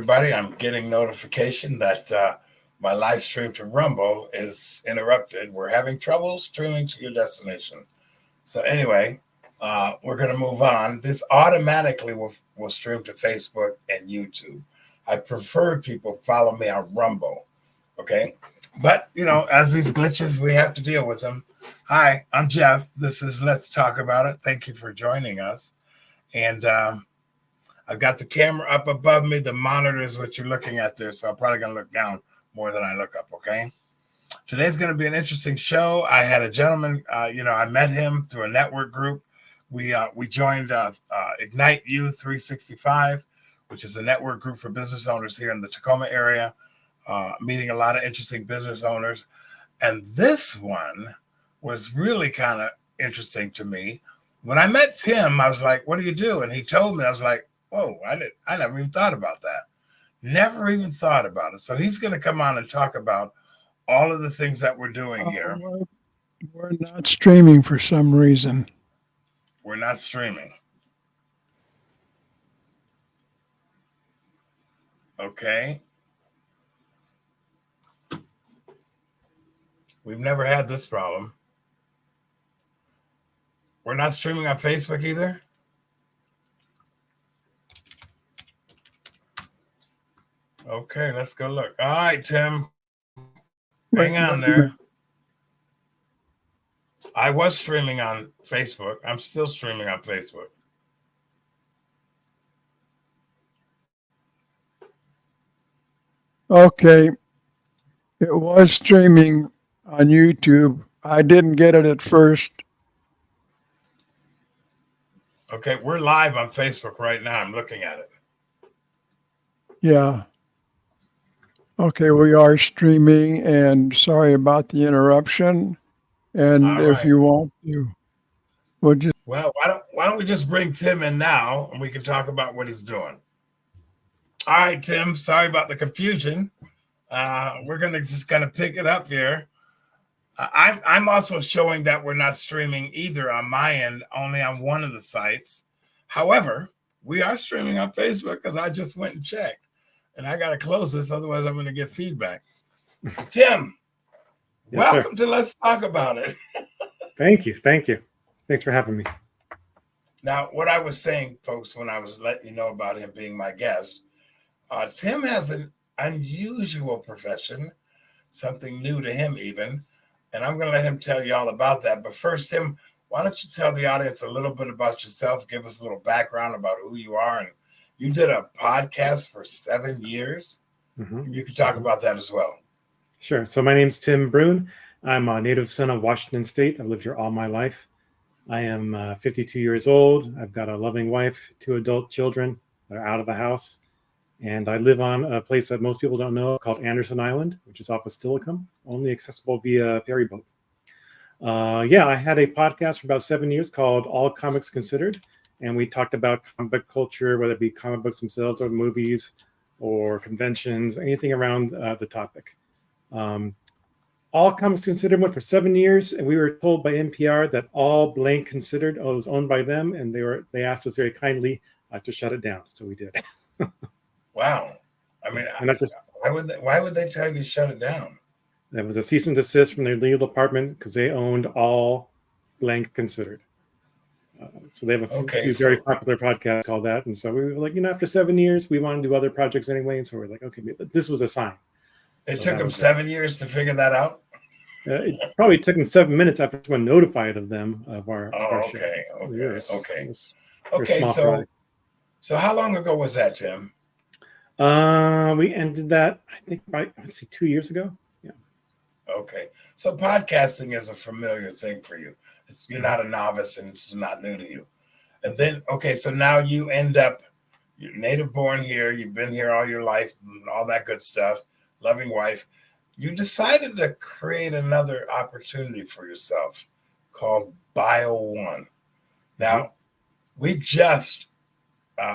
everybody. I'm getting notification that my live stream to Rumble is interrupted. We're having trouble streaming to your destination. So anyway, we're going to move on. This automatically will stream to Facebook and YouTube. I prefer people follow me on Rumble. Okay. But, as these glitches, we have to deal with them. Hi, I'm Jeff. This is Let's Talk About It. Thank you for joining us. And I've got the camera up above me. The monitor is what you're looking at there. So I'm probably going to look down more than I look up. Okay. Today's going to be an interesting show. I had a gentleman, I met him through a network group. We joined Ignite You 365, which is a network group for business owners here in the Tacoma area, meeting a lot of interesting business owners. And this one was really kind of interesting to me. When I met Tim, I was like, what do you do? And he told me, I was like, whoa, I never even thought about that. Never even thought about it. So he's going to come on and talk about all of the things that we're doing here. We're not streaming for some reason. We're not streaming. Okay. We've never had this problem. We're not streaming on Facebook either. Okay, let's go look. All right, Tim. Hang on there. I was streaming on Facebook. I'm still streaming on Facebook. Okay. It was streaming on YouTube. I didn't get it at first. Okay, we're live on Facebook right now. I'm looking at it. Yeah. Okay, we are streaming, and sorry about the interruption. And All if right. you want to, we'll just. Well, why don't we just bring Tim in now, and we can talk about what he's doing. All right, Tim. Sorry about the confusion. We're gonna pick it up here. I'm also showing that we're not streaming either on my end, only on one of the sites. However, we are streaming on Facebook because I just went and checked. And I got to close this, otherwise I'm going to get feedback. Tim, Yes, welcome to Let's Talk About It. Thank you. Thanks for having me. Now, what I was saying, folks, when I was letting you know about him being my guest, Tim has an unusual profession, something new to him even, and I'm going to let him tell you all about that. But first, Tim, why don't you tell the audience a little bit about yourself, give us a little background about who you are, and you did a podcast for 7 years. Mm-hmm. You can talk about that as well. Sure. So my name's Tim Bruhn. I'm a native son of Washington State. I've lived here all my life. I am 52 years old. I've got a loving wife, 2 adult children that are out of the house. And I live on a place that most people don't know called Anderson Island, which is off of Stillicum, only accessible via ferry boat. I had a podcast for about 7 years called All Comics Considered. And we talked about comic book culture, whether it be comic books themselves or movies or conventions, anything around the topic. All Comics Considered went for 7 years, and we were told by NPR that All Blank Considered was owned by them, and they asked us very kindly to shut it down. So we did. Wow. I mean, why would they tell you to shut it down? That was a cease and desist from their legal department because they owned All Blank Considered. So they have a few very popular podcasts called that. And so we were like, after 7 years, we want to do other projects anyway. And so we're like, okay, this was a sign. It took them 7 years to figure that out? It probably took them 7 minutes after someone notified of them of our okay. show. Okay. So how long ago was that, Tim? We ended that, I think, 2 years ago. Yeah. Okay. So podcasting is a familiar thing for you. You're not a novice and it's not new to you. And then, so now you end up, you're native born here. You've been here all your life, all that good stuff, loving wife. You decided to create another opportunity for yourself called Bio One. Now, we just,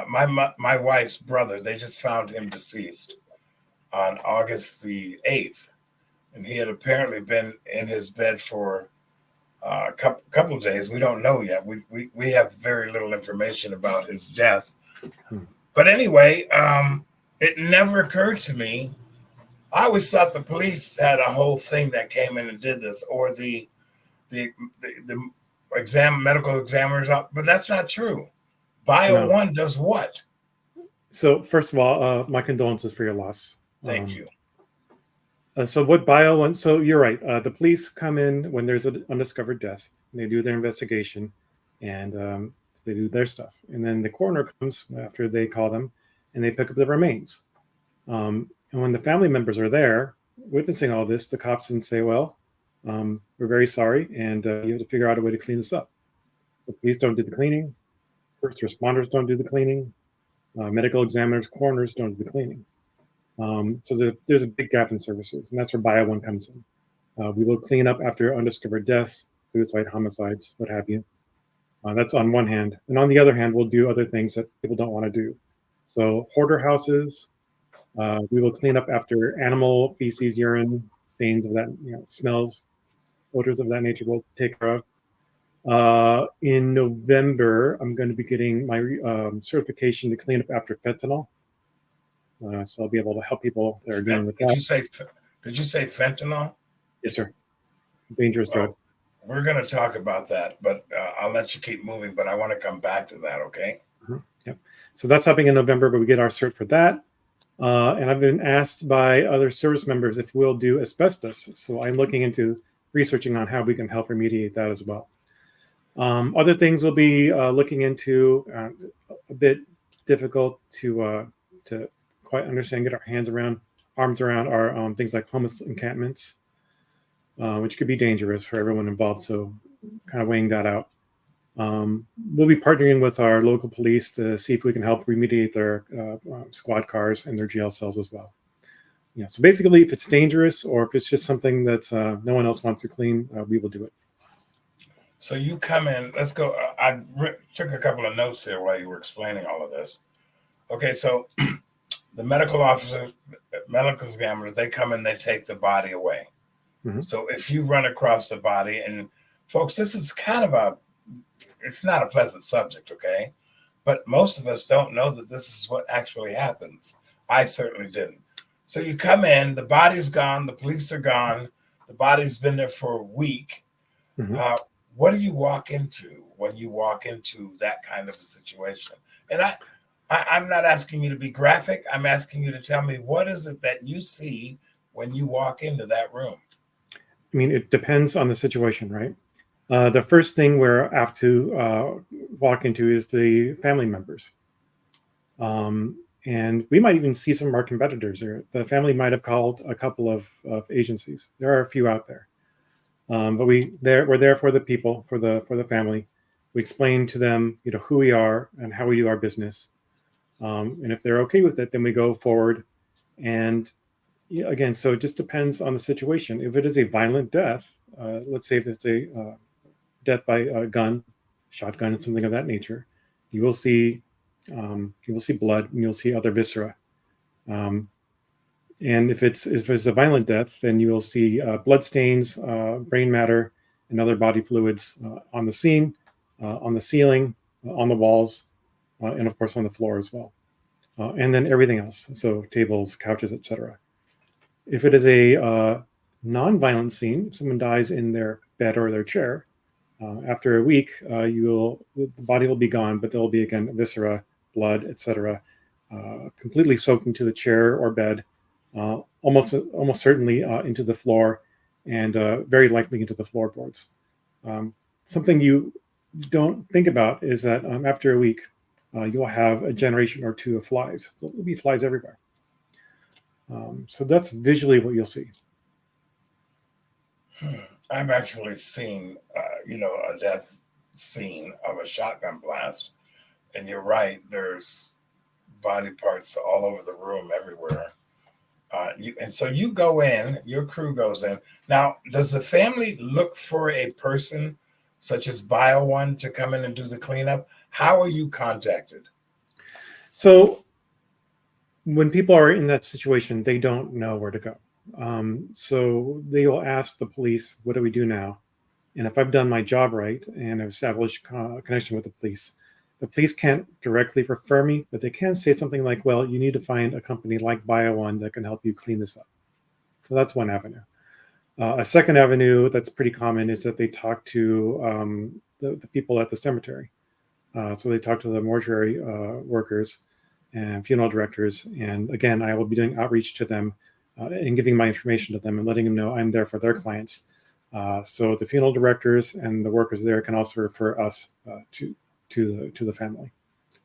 my wife's brother, they just found him deceased on August the 8th. And he had apparently been in his bed for a couple of days. We don't know yet. We have very little information about his death. But anyway, It never occurred to me. I always thought the police had a whole thing that came in and did this, or the medical examiners, but that's not true. Bio No. One does what? So first of all, my condolences for your loss. Thank you. So what bio one? So you're right. The police come in when there's an undiscovered death. And they do their investigation, and they do their stuff. And then the coroner comes after they call them, and they pick up the remains. And when the family members are there witnessing all this, the cops then say, "Well, we're very sorry, and you have to figure out a way to clean this up." The police don't do the cleaning. First responders don't do the cleaning. Medical examiners, coroners don't do the cleaning. So there's a big gap in services, and that's where Bio One comes in. We will clean up after undiscovered deaths, suicide, homicides, what have you. That's on one hand. And on the other hand, we'll do other things that people don't want to do. So hoarder houses, we will clean up after animal feces, urine, stains of that, smells, odors of that nature we'll take care of. In November, I'm going to be getting my certification to clean up after fentanyl. So I'll be able to help people that are dealing with that. Did you say fentanyl? Yes, sir. Dangerous drug. We're going to talk about that, but I'll let you keep moving, but I want to come back to that, okay? Yep. So that's happening in November, but we get our cert for that. And I've been asked by other service members if we'll do asbestos. So I'm looking into researching on how we can help remediate that as well. Other things we'll be looking into, a bit difficult to quite understand, get our arms around, are things like homeless encampments, which could be dangerous for everyone involved. So kind of weighing that out. We'll be partnering with our local police to see if we can help remediate their squad cars and their jail cells as well. So basically, if it's dangerous or if it's just something that no one else wants to clean, we will do it. So you come in, let's go. I took a couple of notes here while you were explaining all of this. Okay, so the medical officer, medical examiners, they come in, they take the body away. Mm-hmm. So if you run across the body, and folks, this is kind of it's not a pleasant subject, okay? But most of us don't know that this is what actually happens. I certainly didn't. So you come in, the body's gone, the police are gone, the body's been there for a week. Mm-hmm. What do you walk into when you walk into that kind of a situation? And I'm not asking you to be graphic. I'm asking you to tell me, what is it that you see when you walk into that room? I mean, it depends on the situation, right? The first thing we're apt to walk into is the family members. And we might even see some of our competitors, or the family might have called a couple of agencies. There are a few out there. But we're there for the people, for the family. We explain to them, who we are and how we do our business. And if they're okay with it, then we go forward. And again, so it just depends on the situation. If it is a violent death, let's say if it's a death by a gun, shotgun, something of that nature, you will see blood and you'll see other viscera. And if it's a violent death, then you will see blood stains, brain matter, and other body fluids on the scene, on the ceiling, on the walls, and of course on the floor as well. And then everything else, so tables, couches, etc. If it is a non-violent scene, if someone dies in their bed or their chair, after a week, the body will be gone, but there will be again viscera, blood, etc., completely soaked into the chair or bed. Almost certainly into the floor, and very likely into the floorboards. Something you don't think about is that after a week, you'll have a generation or two of flies. There will be flies everywhere. So that's visually what you'll see. I've actually seen, a death scene of a shotgun blast, and you're right. There's body parts all over the room, everywhere. And so you go in, your crew goes in. Now, does the family look for a person such as Bio One to come in and do the cleanup? How are you contacted? So when people are in that situation, they don't know where to go. So they will ask the police, what do we do now? And if I've done my job right and I've established connection with the police, the police can't directly refer me, but they can say something like, well, you need to find a company like Bio1 that can help you clean this up. So that's one avenue. A second avenue that's pretty common is that they talk to the people at the cemetery. So they talk to the mortuary workers and funeral directors. And again, I will be doing outreach to them and giving my information to them and letting them know I'm there for their clients. So the funeral directors and the workers there can also refer us to the family.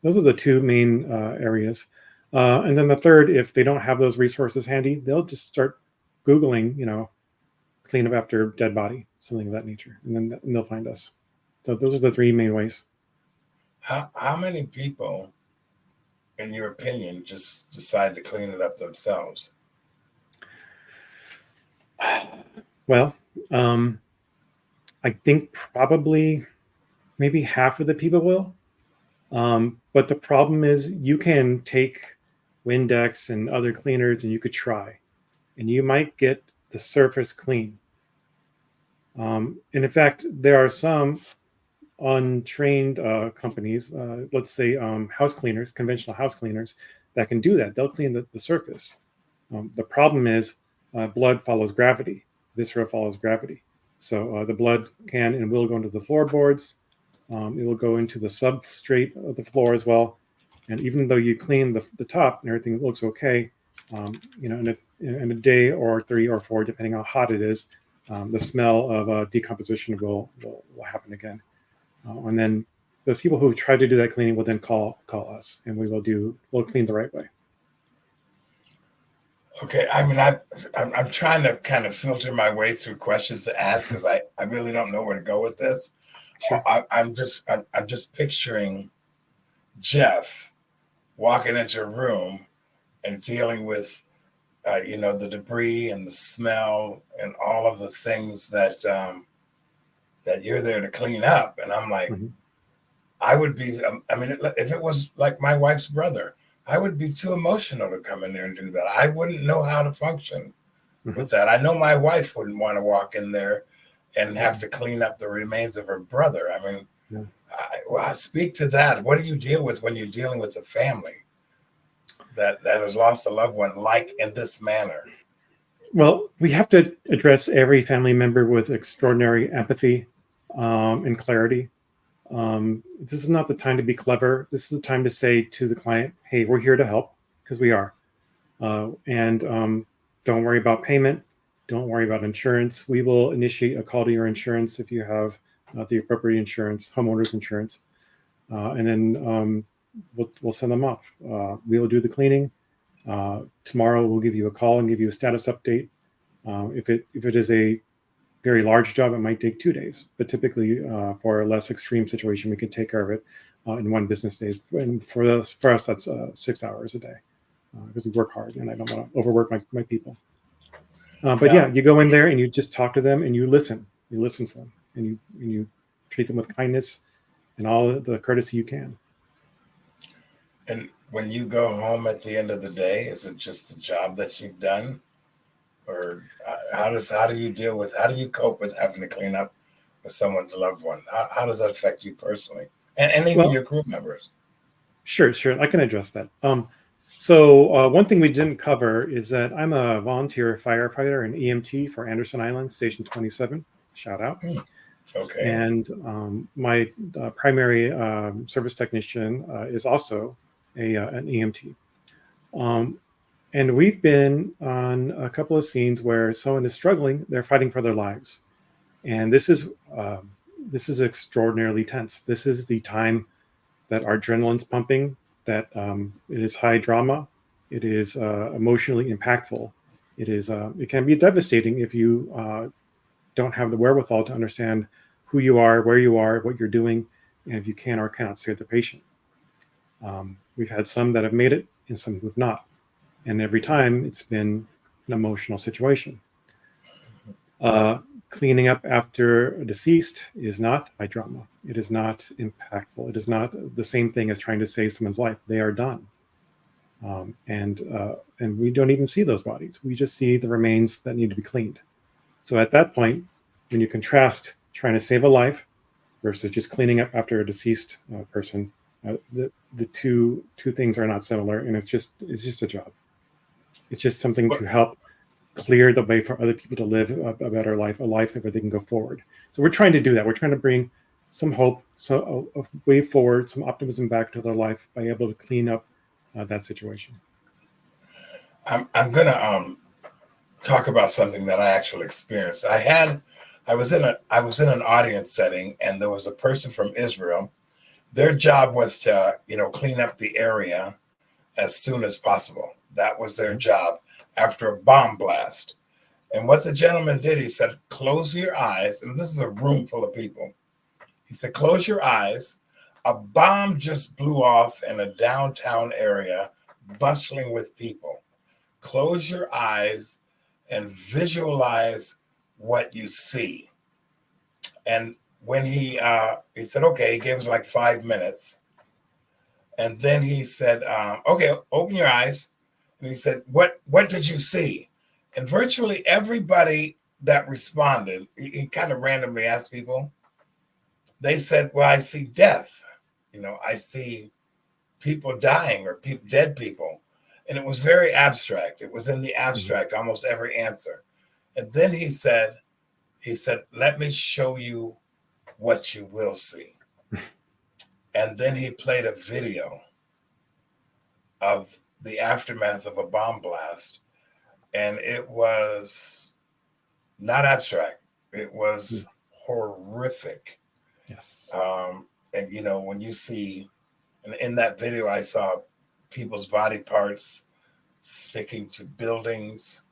Those are the two main areas. And then the third, if they don't have those resources handy, they'll just start Googling, clean up after dead body, something of that nature, and then they'll find us. So those are the three main ways. How many people, in your opinion, just decide to clean it up themselves? Well, I think probably maybe half of the people will. But the problem is you can take Windex and other cleaners and you could try, and you might get the surface clean. And in fact, there are some untrained companies, let's say house cleaners, conventional house cleaners, that can do that. They'll clean the surface. The problem is blood follows gravity. Viscera follows gravity. So the blood can and will go into the floorboards. It will go into the substrate of the floor as well. And even though you clean the top and everything looks okay, in a day or 3 or 4, depending on how hot it is, the smell of decomposition will happen again. And then the people who try to do that cleaning will then call us, and we'll clean the right way. Okay, I mean, I'm trying to kind of filter my way through questions to ask because I really don't know where to go with this. Sure. I'm just picturing Jeff walking into a room and dealing with the debris and the smell and all of the things that you're there to clean up. And I'm like, I would be, if it was like my wife's brother, I would be too emotional to come in there and do that. I wouldn't know how to function with that. I know my wife wouldn't want to walk in there and have to clean up the remains of her brother. I mean, I speak to that. What do you deal with when you're dealing with a family that has lost a loved one like in this manner? Well, we have to address every family member with extraordinary empathy and clarity. This is not the time to be clever. This is the time to say to the client, hey, we're here to help, because we are. And don't worry about payment. Don't worry about insurance. We will initiate a call to your insurance if you have the appropriate insurance, homeowners insurance. And then we'll send them off. We will do the cleaning. Tomorrow we'll give you a call and give you a status update. If it is a very large job, it might take 2 days, but typically for a less extreme situation, we can take care of it in 1 business day. And for us, that's 6 hours a day because we work hard, and I don't want to overwork my people. But yeah, you go in there and you just talk to them and you listen. You listen to them and you treat them with kindness and all the courtesy you can. And when you go home at the end of the day, is it just the job that you've done? Or how do you cope with having to clean up with someone's loved one? How does that affect you personally, and even your crew members? Sure, I can address that. So one thing we didn't cover is that I'm a volunteer firefighter and EMT for Anderson Island, Station 27. Shout out. Okay. And my primary service technician is also an EMT. And we've been on a couple of scenes where someone is struggling, they're fighting for their lives. And this is extraordinarily tense. This is the time that our adrenaline's pumping, that it is high drama, it is emotionally impactful. It can be devastating if you don't have the wherewithal to understand who you are, where you are, what you're doing, and if you can or cannot save the patient. We've had some that have made it and some who've not. And every time it's been an emotional situation. Cleaning up after a deceased is not high drama. It is not impactful. It is not the same thing as trying to save someone's life. They are done. And we don't even see those bodies. We just see the remains that need to be cleaned. So at that point, when you contrast trying to save a life versus just cleaning up after a deceased person, The two things are not similar, and it's just a job. It's just something to help clear the way for other people to live a better life, a life where they can go forward. So we're trying to do that. We're trying to bring some hope, so a way forward, some optimism back to their life by able to clean up that situation. I'm gonna talk about something that I actually experienced. I was in an audience setting, and there was a person from Israel. Their job was to, clean up the area as soon as possible. That was their job after a bomb blast. And what the gentleman did, he said, close your eyes. And this is a room full of people. He said, close your eyes. A bomb just blew off in a downtown area, bustling with people. Close your eyes and visualize what you see. And when he said, okay, he gave us like 5 minutes. And then he said, okay, open your eyes. And he said, what did you see? And virtually everybody that responded, he kind of randomly asked people, they said, well, I see death. I see people dying or dead people. And it was very abstract. It was in the abstract, almost every answer. And then he said, let me show you what you will see. And then he played a video of the aftermath of a bomb blast. And it was not abstract. It was horrific. Yes. And, when you see, and in that video, I saw people's body parts sticking to buildings,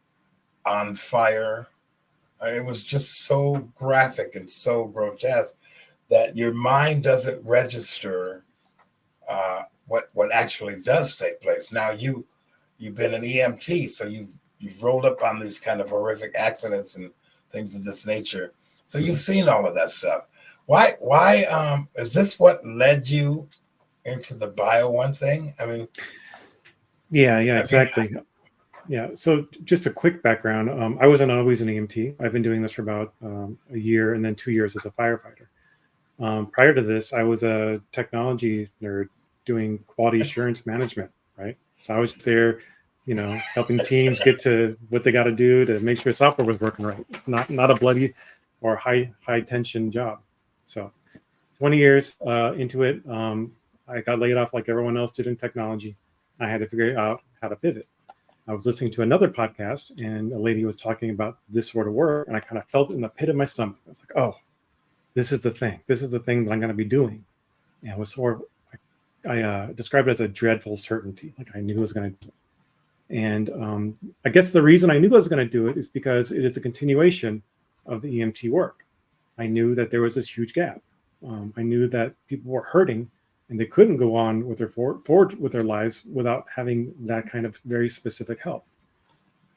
on fire. It was just so graphic and so grotesque that your mind doesn't register what actually does take place. Now you've been an EMT, so you've rolled up on these kind of horrific accidents and things of this nature. So you've seen all of that stuff. Why is this what led you into the Bio1 thing? I mean, yeah, exactly. Yeah. So just a quick background. I wasn't always an EMT. I've been doing this for about a year and then 2 years as a firefighter. Prior to this, I was a technology nerd doing quality assurance management, right? So I was there, helping teams get to what they got to do to make sure software was working right. Not a bloody or high tension job. So 20 years into it, I got laid off like everyone else did in technology. I had to figure out how to pivot. I was listening to another podcast, and a lady was talking about this sort of work, and I kind of felt it in the pit of my stomach. I was like, oh, this is the thing. This is the thing that I'm going to be doing. And it was sort of, I described it as a dreadful certainty, like I knew I was going to do it. And I guess the reason I knew I was going to do it is because it is a continuation of the EMT work. I knew that there was this huge gap. I knew that people were hurting and they couldn't go on with their forward with their lives without having that kind of very specific help.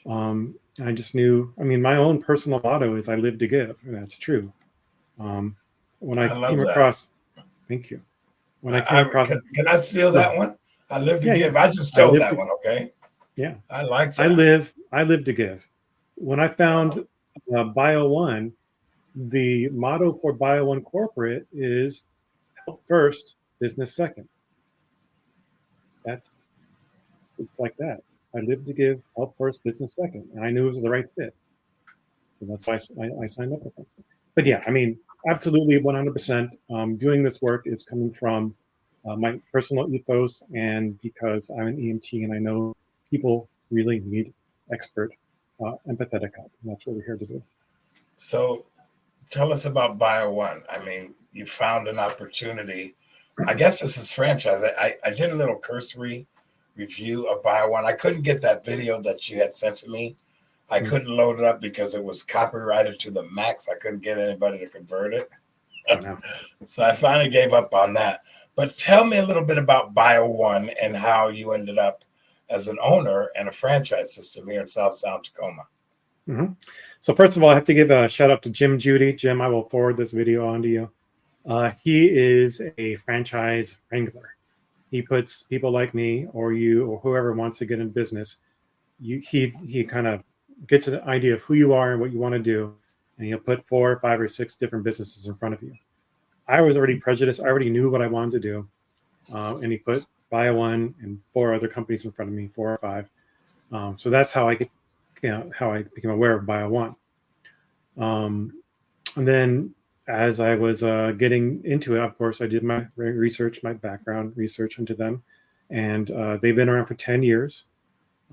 I just knew, my own personal motto is I live to give, and that's true. When I came across, thank you. When I came across, can I steal that one? I live to give. I just stole that one. Okay. Yeah. I like that. I live to give. When I found Bio1, the motto for Bio1 Corporate is help first, business second. It's like that. I live to give, help first, business second. And I knew it was the right fit. So that's why I signed up with them. But yeah, absolutely 100%. Doing this work is coming from my personal ethos, and because I'm an EMT and I know people really need expert, empathetic help. And that's what we're here to do. So tell us about Bio1. You found an opportunity. I guess this is franchise. I did a little cursory review of Bio1. I couldn't get that video that you had sent to me. I couldn't load it up because it was copyrighted to the max. I couldn't get anybody to convert it. So I finally gave up on that. But tell me a little bit about Bio1 and how you ended up as an owner and a franchise system here in South Sound, Tacoma. Mm-hmm. So first of all, I have to give a shout out to Jim Judy. Jim, I will forward this video on to you. He is a franchise wrangler. He puts people like me or you or whoever wants to get in business. He kind of gets an idea of who you are and what you want to do, and he'll put 4 or 5 or 6 different businesses in front of you. I was already prejudiced. I already knew what I wanted to do. and he put Bio1 and 4 other companies in front of me, 4 or 5. So that's how I get, how I became aware of Bio1. And then as I was getting into it, of course, I did my research, my background research into them, and they've been around for 10 years.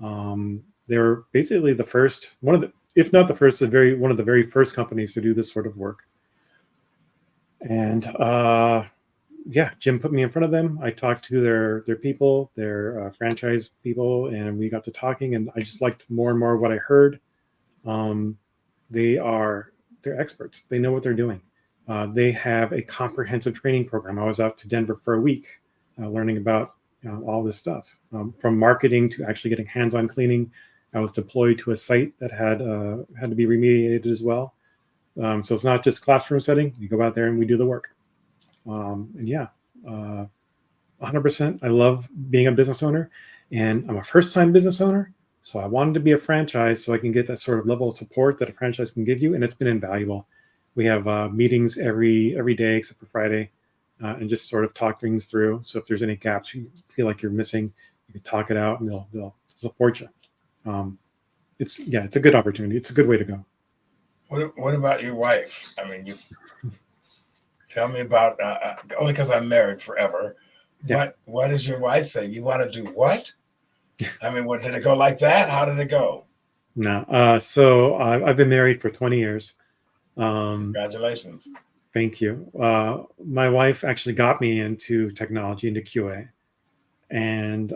They were basically the first, one of the, if not the first, one of the very first companies to do this sort of work. And yeah, Jim put me in front of them. I talked to their people, their franchise people, and we got to talking. And I just liked more and more what I heard. They're experts. They know what they're doing. They have a comprehensive training program. I was out to Denver for a week, learning about all this stuff, from marketing to actually getting hands-on cleaning. I was deployed to a site that had to be remediated as well. So it's not just classroom setting. You go out there and we do the work. And yeah, 100%. I love being a business owner, and I'm a first-time business owner. So I wanted to be a franchise so I can get that sort of level of support that a franchise can give you, and it's been invaluable. We have meetings every day except for Friday, and just sort of talk things through. So if there's any gaps you feel like you're missing, you can talk it out, and they'll support you. It's a good opportunity. It's a good way to go. What about your wife? I mean, you tell me about only because I'm married forever. Yeah. What does your wife say? You want to do what? I mean, what did it go like that? How did it go? No. So I've been married for 20 years. Congratulations. Thank you. My wife actually got me into technology, into QA. And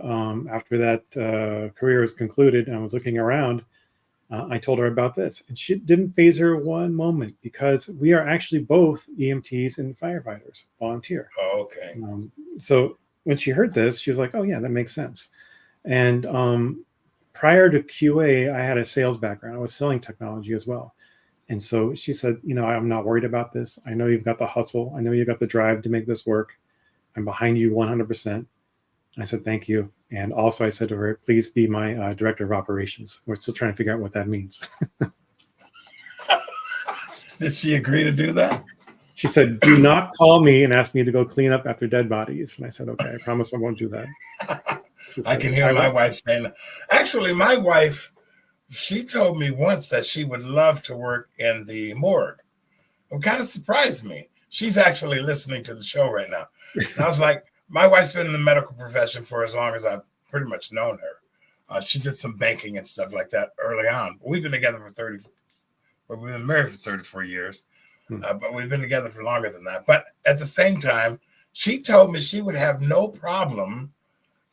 after that career was concluded and I was looking around, I told her about this. And she didn't faze her one moment, because we are actually both EMTs and firefighters, volunteer. Oh, okay. So when she heard this, she was like, oh, yeah, that makes sense. And prior to QA, I had a sales background. I was selling technology as well. And so she said, I'm not worried about this. I know you've got the hustle. I know you've got the drive to make this work. I'm behind you 100%. I said, thank you. And also I said to her, please be my director of operations. We're still trying to figure out what that means. Did she agree to do that? She said, do not call me and ask me to go clean up after dead bodies. And I said, okay, I promise I won't do that. I can hear my wife saying that. Actually, my wife, she told me once that she would love to work in the morgue. It kind of surprised me. She's actually listening to the show right now. And I was like, my wife's been in the medical profession for as long as I've pretty much known her. She did some banking and stuff like that early on. We've been together for we've been married for 34 years, but we've been together for longer than that. But at the same time, she told me she would have no problem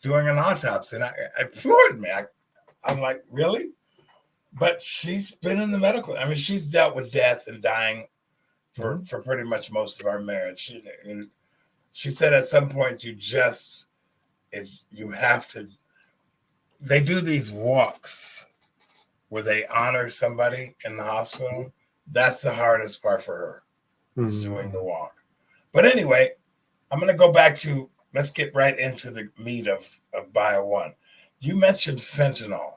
doing an autopsy. And it floored me. I was like, really? But she's been in the medical. I mean, she's dealt with death and dying for pretty much most of our marriage. She said at some point you have to, they do these walks where they honor somebody in the hospital. That's the hardest part for her, is doing the walk. But anyway, I'm going to go back to, let's get right into the meat of Bio1. You mentioned fentanyl.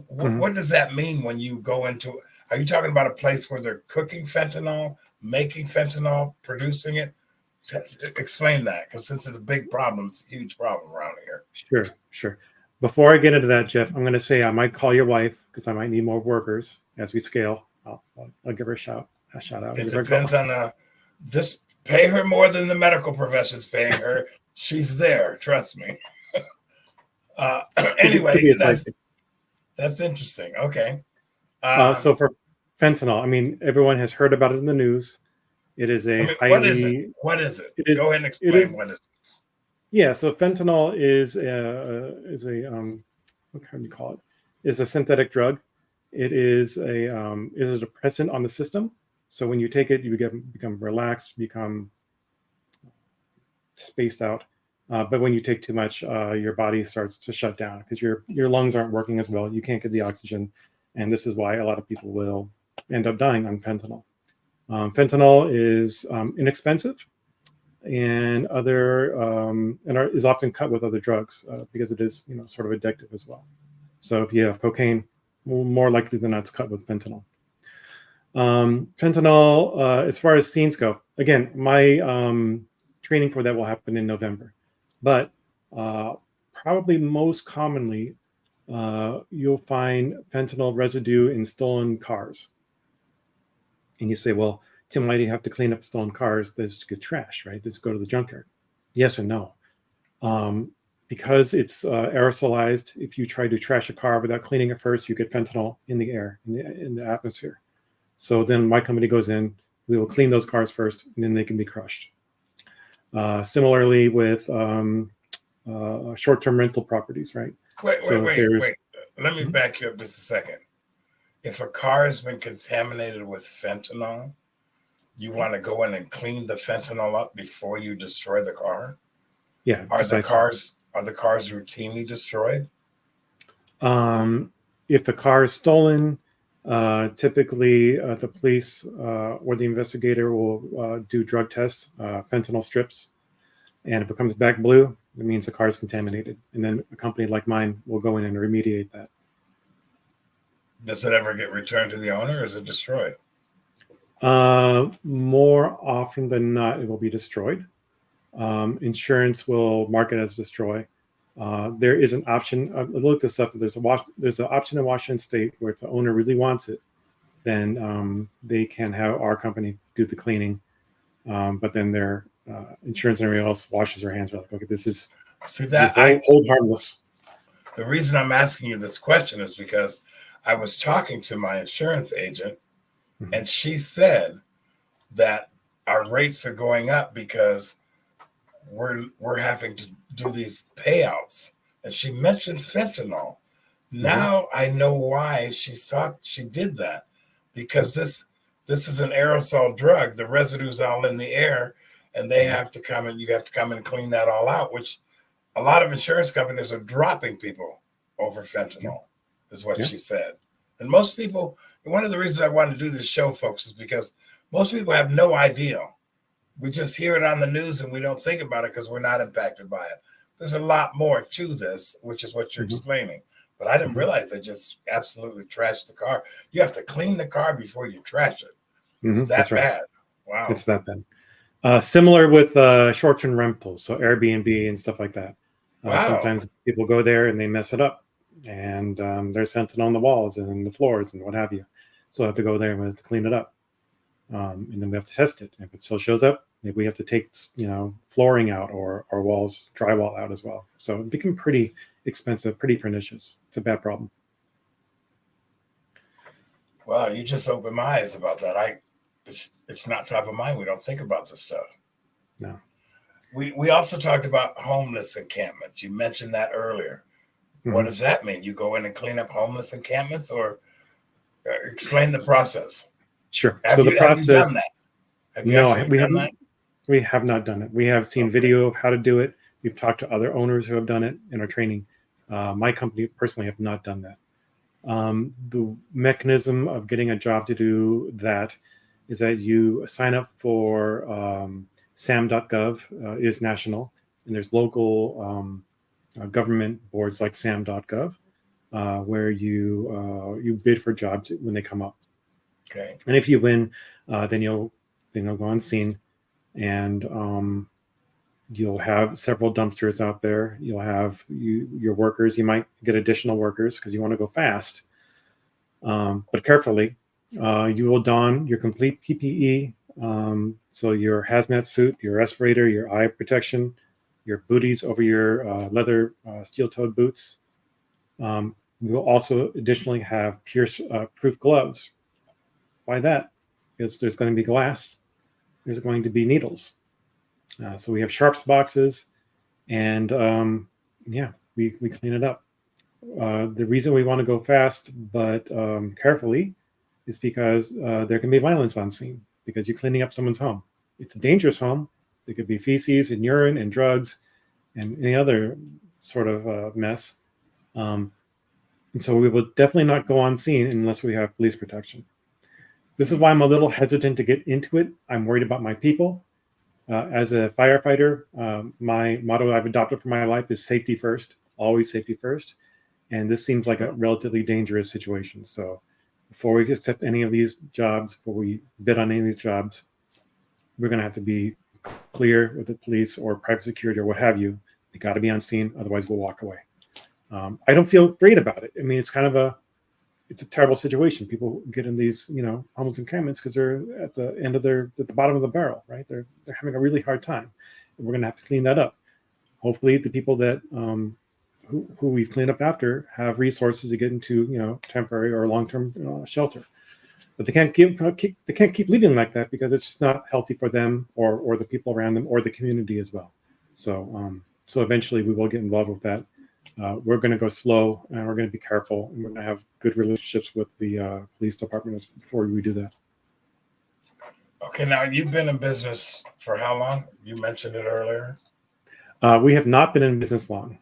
What does that mean when you go into, are you talking about a place where they're cooking fentanyl, making fentanyl, producing it? Explain that, because since it's a big problem, it's a huge problem around here. Sure. Before I get into that, Jeff, I'm going to say I might call your wife because I might need more workers as we scale. I'll give her a shout out. It depends on just pay her more than the medical profession's paying her. She's there, trust me. Anyway, that's interesting. Okay. So for fentanyl, I mean, everyone has heard about it in the news. It is what is it? Go ahead and explain what is it. Yeah, so fentanyl is a what can you call it? Is a synthetic drug. It is a depressant on the system. So when you take it, you become relaxed, become spaced out. But when you take too much, your body starts to shut down because your lungs aren't working as well. You can't get the oxygen, and this is why a lot of people will end up dying on fentanyl. Fentanyl is inexpensive, and is often cut with other drugs because it is sort of addictive as well. So if you have cocaine, more likely than not, it's cut with fentanyl. Fentanyl, as far as scenes go, again, my training for that will happen in November. But probably most commonly, you'll find fentanyl residue in stolen cars. And you say, well, Tim, why do you have to clean up stolen cars? This get trash, right? This go to the junkyard. Yes and no. Because it's aerosolized, if you try to trash a car without cleaning it first, you get fentanyl in the air, in the atmosphere. So then my company goes in, we will clean those cars first, and then they can be crushed. Similarly with short-term rental properties, right? Wait. Let me Mhm. back you up just a second. If a car has been contaminated with fentanyl, you want to go in and clean the fentanyl up before you destroy the car? Yeah, Are the precisely. cars routinely destroyed? If a car is stolen, typically the police or the investigator will do drug tests, fentanyl strips, and if it comes back blue, it means the car is contaminated. And then a company like mine will go in and remediate that. Does it ever get returned to the owner, or is it destroyed? More often than not, it will be destroyed. Insurance will mark it as destroy. There is an option. I looked this up. There's an option in Washington State where if the owner really wants it, then they can have our company do the cleaning. But then their insurance and everyone else washes their hands. They're like, okay, this is See you that hold harmless. the reason I'm asking you this question is because I was talking to my insurance agent, Mhm. and she said that our rates are going up because we're having to do these payouts. And she mentioned fentanyl. Now I know why she did that, because this is an aerosol drug. The residue's all in the air, and they have to come and you have to come and clean that all out, which a lot of insurance companies are dropping people over fentanyl, is what Yeah. she said. And most people, one of the reasons I want to do this show, folks, is because most people have no idea. We just hear it on the news and we don't think about it because we're not impacted by it. There's a lot more to this, which is what you're Mhm. explaining. But I didn't Mhm. realize they just absolutely trashed the car. You have to clean the car before you trash it. It's That's that right. bad. Wow. It's that bad. Similar with short-term rentals, so Airbnb and stuff like that. Wow. Sometimes people go there and they mess it up, and there's fentanyl on the walls and in the floors and what have you. So I have to go there and we have to clean it up, and then we have to test it. If it still shows up, maybe we have to take flooring out or walls, drywall out as well. So it become pretty expensive, pretty pernicious. It's a bad problem. Wow, you just opened my eyes about that. It's not top of mind. We don't think about this stuff. No. We also talked about homeless encampments. You mentioned that earlier. What Mhm. does that mean? You go in and clean up homeless encampments, or explain the process? Sure. Have So the you done process, that? Have you no, actually we done that? haven't. We have not done it. We have seen Okay. video of how to do it. We've talked to other owners who have done it in our training. My company personally have not done that. The mechanism of getting a job to do that is that you sign up for sam.gov is national, and there's local government boards like sam.gov where you bid for jobs when they come up. Okay. And if you win, then you'll go on scene, and you'll have several dumpsters out there. You'll have your workers. You might get additional workers because you want to go fast. But carefully, you will don your complete PPE. So your hazmat suit, your respirator, your eye protection, your booties over your leather steel-toed boots. We will also additionally have pierce-proof gloves. Why that? Because there's going to be glass. There's going to be needles. So we have sharps boxes, and we clean it up. The reason we want to go fast but carefully is because there can be violence on scene because you're cleaning up someone's home. It's a dangerous home. There could be feces and urine and drugs and any other sort of mess. And so we will definitely not go on scene unless we have police protection. This is why I'm a little hesitant to get into it. I'm worried about my people. As a firefighter, my motto I've adopted for my life is safety first, always safety first. And this seems like a relatively dangerous situation. So before we accept any of these jobs, before we bid on any of these jobs, we're going to have to be clear with the police or private security or what have you They got to be on scene, otherwise we'll walk away. I don't feel great about it. I mean, it's a terrible situation. People get in these, homeless encampments because they're at the bottom of the barrel, right? They're having a really hard time. And we're going to have to clean that up. Hopefully the people that, who we've cleaned up after have resources to get into, temporary or long-term shelter. But they can't keep living like that because it's just not healthy for them or the people around them or the community as well. So eventually we will get involved with that. We're going to go slow and we're going to be careful, and we're going to have good relationships with the police department before we do that. Okay, now you've been in business for how long? You mentioned it earlier. We have not been in business long.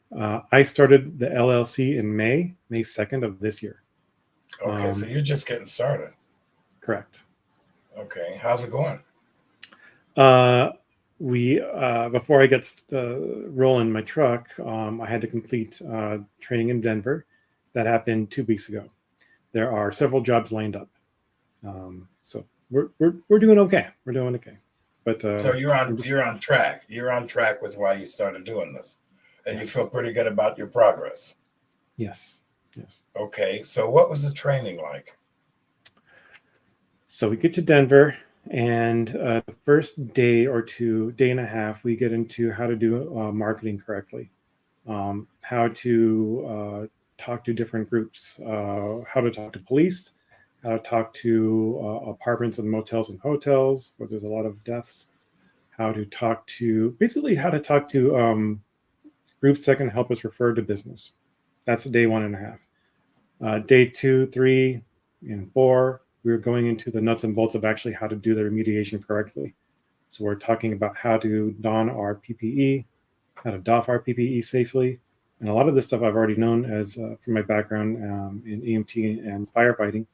I started the LLC in May 2nd of this year. Okay, so you're just getting started. Correct. Okay, how's it going? Before I get rolling my truck, I had to complete training in Denver. That happened 2 weeks ago. There are several jobs lined up, so we're doing okay. We're doing okay. But so you're on track. You're on track with why you started doing this, and yes. You feel pretty good about your progress. Yes. Okay, so what was the training like? So we get to Denver. And the first day and a half, we get into how to do marketing correctly, how to talk to different groups, how to talk to police, how to talk to apartments and motels and hotels where there's a lot of deaths, how to talk to groups that can help us refer to business. That's day 1.5. Day 2, 3, and 4. We're going into the nuts and bolts of actually how to do the remediation correctly. So we're talking about how to don our PPE, how to doff our PPE safely. And a lot of this stuff I've already known as from my background in EMT and firefighting.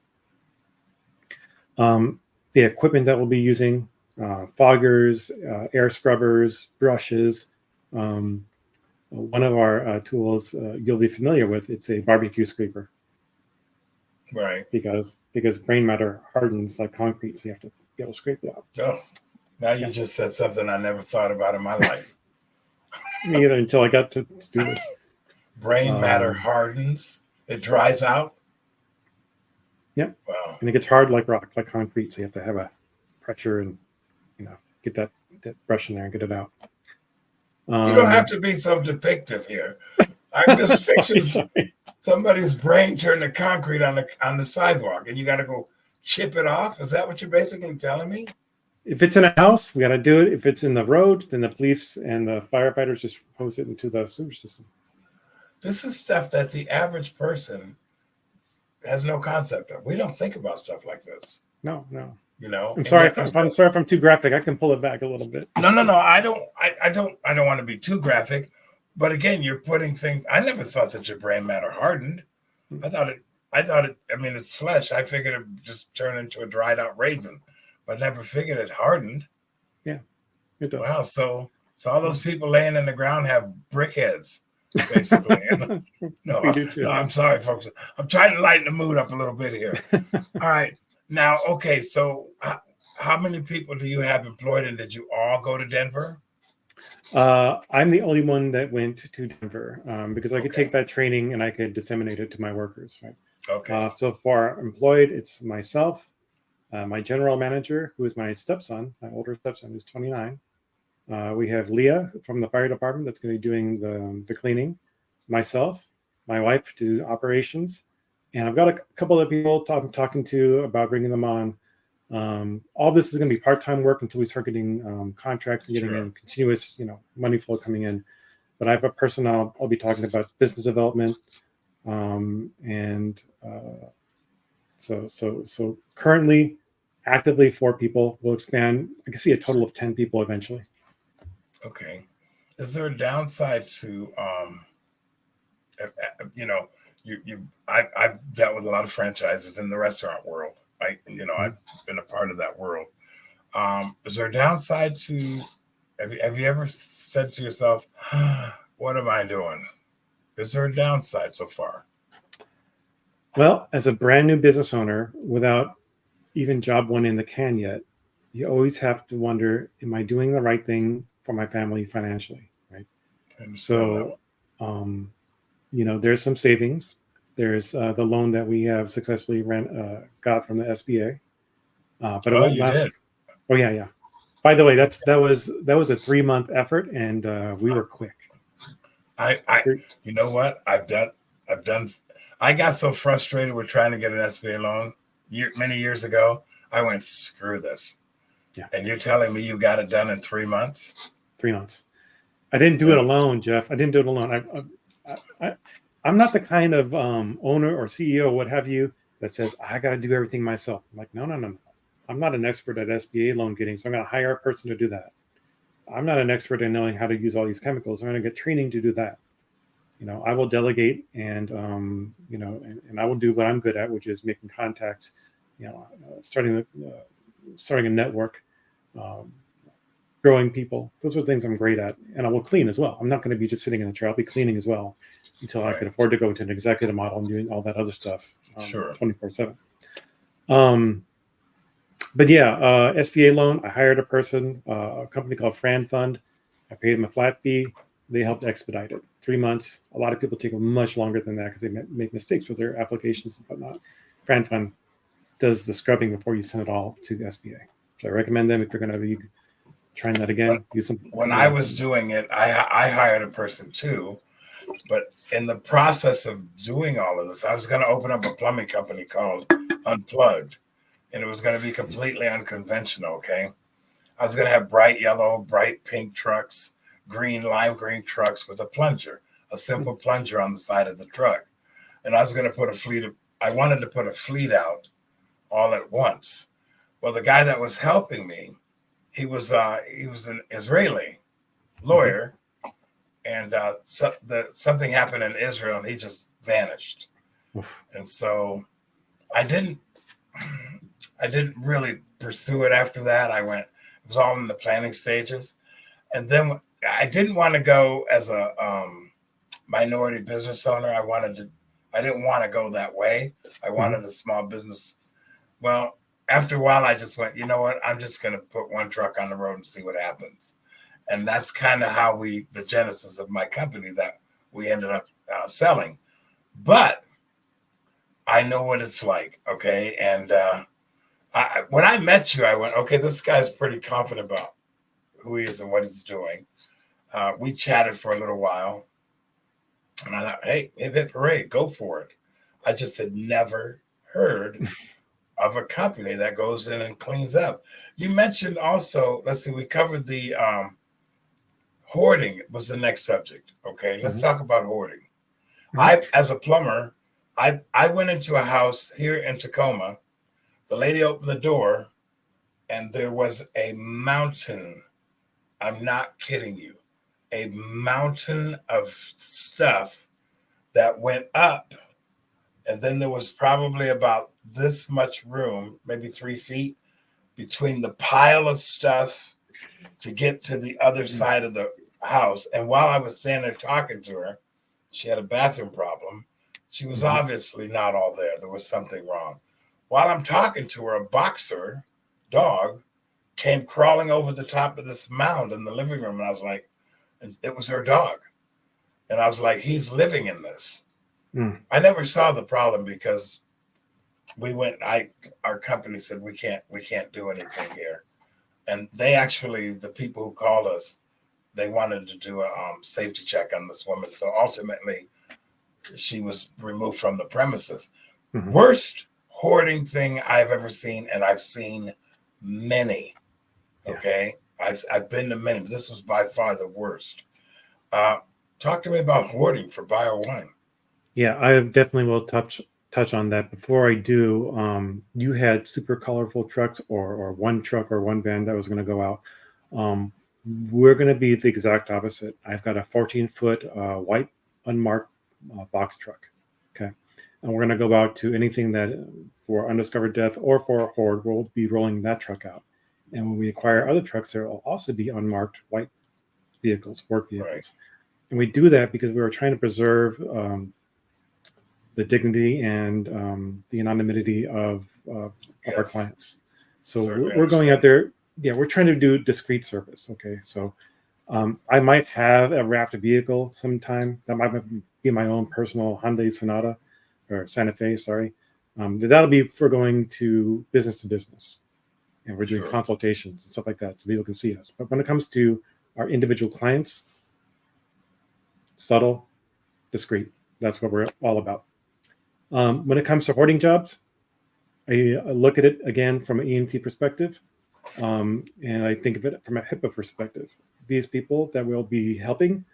The equipment that we'll be using, foggers, air scrubbers, brushes. One of our tools you'll be familiar with, it's a barbecue scraper. Right. Because brain matter hardens like concrete, so you have to be able to scrape it out. Oh, now you just said something I never thought about in my life. Me either, until I got to do this. Brain matter hardens. It dries out. Yep. Wow. And it gets hard like rock, like concrete, so you have to have a pressure and get that brush in there and get it out. You don't have to be so depictive here. I'm just picturing somebody's brain turn to concrete on the sidewalk, and you got to go chip it off. Is that what you're basically telling me? If it's in a house, we got to do it. If it's in the road, then the police and the firefighters just hose it into the sewer system. This is stuff that the average person has no concept of. We don't think about stuff like this. No. I'm sorry if I'm too graphic. I can pull it back a little bit. No. I don't want to be too graphic. But again, you're putting things. I never thought that your brain matter hardened. I thought it. I mean, it's flesh. I figured it just turned into a dried out raisin, but never figured it hardened. Yeah, it does. Wow. So all those people laying in the ground have brick heads, basically. No, I'm sorry, folks. I'm trying to lighten the mood up a little bit here. All right. Now, okay. So, how many people do you have employed, and did you all go to Denver? I'm the only one that went to Denver because I could take that training and I could disseminate it to my workers. Right. Okay. So far employed, it's myself, my general manager, who is my stepson, my older stepson, who's 29. We have Leah from the fire department that's going to be doing the cleaning. Myself, my wife to operations, and I've got a couple of people I'm talking to about bringing them on. All this is going to be part-time work until we start getting contracts and getting in continuous, money flow coming in. But I have a person I'll be talking about business development, so currently, actively 4 people. Will expand. I can see a total of 10 people eventually. Okay. Is there a downside to I've dealt with a lot of franchises in the restaurant world. I've been a part of that world. Is there a downside to? Have you ever said to yourself, "What am I doing?" Is there a downside so far? Well, as a brand new business owner, without even job one in the can yet, you always have to wonder, am I doing the right thing for my family financially, right? I understand that. So, there's some savings. There's the loan that we have successfully got from the SBA, but it Oh, won't you last. did. Oh yeah, yeah. By the way, that was a 3-month effort, and we were quick. I, you know what? I've done. I got so frustrated with trying to get an SBA loan many years ago. I went, screw this. Yeah. And you're telling me you got it done in 3 months? 3 months. I didn't do it alone, Jeff. I didn't do it alone. I'm not the kind of owner or CEO, what have you, that says I got to do everything myself. I'm like, no, no, no, no. I'm not an expert at SBA loan getting, so I'm going to hire a person to do that. I'm not an expert in knowing how to use all these chemicals. I'm going to get training to do that. I will delegate, and and I will do what I'm good at, which is making contacts. Starting a network, growing people. Those are things I'm great at, and I will clean as well. I'm not going to be just sitting in a chair. I'll be cleaning as well until I Right. can afford to go into an executive model and doing all that other stuff. Sure. 24/7. But yeah, SBA loan. I hired a person, a company called Fran Fund. I paid them a flat fee. They helped expedite it. 3 months. A lot of people take much longer than that because they make mistakes with their applications and whatnot. Fran Fund does the scrubbing before you send it all to the SBA. So I recommend them if you're going to be trying that again. When I was doing it, I hired a person too. But in the process of doing all of this, I was going to open up a plumbing company called Unplugged. And it was going to be completely unconventional, okay? I was going to have bright yellow, bright pink trucks, lime green trucks with a plunger, a simple plunger on the side of the truck. And I was going to put I wanted to put a fleet out all at once. Well, the guy that was helping me, he was an Israeli lawyer, and something happened in Israel, and he just vanished. Oof. And so I didn't really pursue it after that. It was all in the planning stages. And then I didn't want to go as a minority business owner. I didn't want to go that way. I wanted a small business. Well, after a while, I just went, you know what? I'm just going to put one truck on the road and see what happens. And that's kind of how the genesis of my company that we ended up selling. But I know what it's like, okay? And when I met you, I went, okay, this guy's pretty confident about who he is and what he's doing. We chatted for a little while, and I thought, hey, hip parade, go for it. I just had never heard of a company that goes in and cleans up. You mentioned also, let's see, we covered the hoarding was the next subject. Okay, let's talk about hoarding. As a plumber, I went into a house here in Tacoma. The lady opened the door, and there was a mountain. I'm not kidding you. A mountain of stuff that went up. And then there was probably about this much room, maybe 3 feet, between the pile of stuff to get to the other side of the house. And while I was standing there talking to her, she had a bathroom problem. She was obviously not all there. There was something wrong. While I'm talking to her, a boxer dog came crawling over the top of this mound in the living room. And I was like, and it was her dog. And I was like, he's living in this. I never saw the problem because our company said, we can't do anything here. And the people who called us, they wanted to do a safety check on this woman. So ultimately, she was removed from the premises. Worst hoarding thing I've ever seen, and I've seen many. Okay, I've been to many, but this was by far the worst. Talk to me about hoarding for Bio1. Yeah, I definitely will touch on that. Before I do, you had super colorful trucks or one truck or one van that was going to go out. We're going to be the exact opposite. I've got a 14-foot white unmarked box truck. Okay. And we're going to go out to anything that for undiscovered death or for a hoard, we'll be rolling that truck out. And when we acquire other trucks, there will also be unmarked white vehicles, work vehicles. Right. And we do that because we were trying to preserve the dignity and the anonymity of our clients. So we're going out there. Yeah, we're trying to do discreet service. Okay, so I might have a raft vehicle sometime. That might be my own personal Hyundai Sonata or Santa Fe, sorry. That'll be for going to business, and we're doing Sure. consultations and stuff like that so people can see us. But when it comes to our individual clients, subtle, discreet. That's what we're all about. When it comes to hoarding jobs, I look at it again from an EMT perspective, and I think of it from a HIPAA perspective. These people that we'll be helping